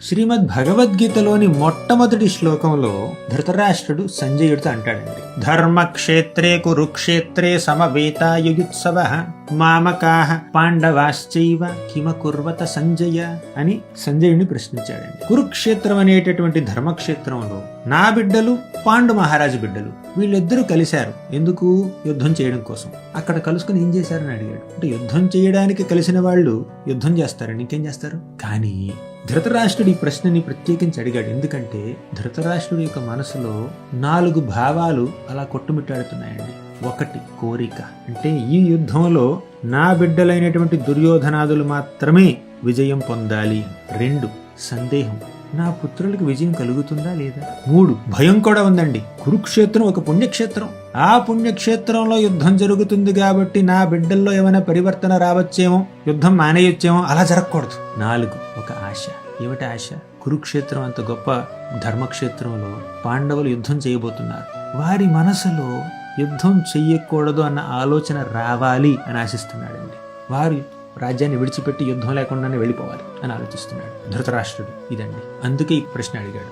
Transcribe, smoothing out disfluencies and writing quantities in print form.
శ్రీమద్ భగవద్గీతలోని మొట్టమొదటి శ్లోకంలో ధృతరాష్ట్రుడు సంజయుడితో అంటాడండి, ధర్మక్షేత్రే కురుక్షేత్రే సమవేతాయుయుత్సవః మామకాః పాండవాశ్చైవ కిమకుర్వత సంజయ అని సంజయుడిని ప్రశ్నించాడండి. కురుక్షేత్రం అనేటటువంటి ధర్మక్షేత్రంలో నా బిడ్డలు పాండు మహారాజు బిడ్డలు వీళ్ళిద్దరూ కలిశారు. ఎందుకు? యుద్ధం చేయడం కోసం. అక్కడ కలుసుకుని ఏం చేశారని అడిగాడు. అంటే యుద్ధం చేయడానికి కలిసిన వాళ్ళు యుద్ధం చేస్తారండి, ఇంకేం చేస్తారు? కానీ ధృతరాష్ట్రుడు ఈ ప్రశ్నని ప్రత్యేకించి అడిగాడు. ఎందుకంటే ధృతరాష్ట్రుడి యొక్క మనసులో 4 భావాలు అలా కొట్టుమిట్టాడుతున్నాయండి. 1 కోరిక, అంటే ఈ యుద్ధంలో నా బిడ్డలైనటువంటి దుర్యోధనాదులు మాత్రమే విజయం పొందాలి. 2 సందేహం, నా పుత్రులకు విజయం కలుగుతుందా లేదా. 3 భయం కూడా ఉందండి. కురుక్షేత్రం ఒక పుణ్యక్షేత్రం, ఆ పుణ్యక్షేత్రంలో యుద్ధం జరుగుతుంది కాబట్టి నా బిడ్డల్లో ఏమైనా పరివర్తన రావచ్చేమో, యుద్ధం మానేయొచ్చేమో, అలా జరగకూడదు. 4 ఒక ఆశ. ఏమిటి ఆశ? కురుక్షేత్రం అంత గొప్ప ధర్మక్షేత్రంలో పాండవులు యుద్ధం చేయబోతున్నారు, వారి మనసులో యుద్ధం చెయ్యకూడదు అన్న ఆలోచన రావాలి అని ఆశిస్తున్నాడండి. వారు రాజ్యాన్ని విడిచిపెట్టి యుద్ధం లేకుండానే వెళ్ళిపోవాలి అని ఆలోచిస్తున్నాడు ధృతరాష్ట్రుడు. ఇదండి, అందుకే ఈ ప్రశ్న అడిగాడు.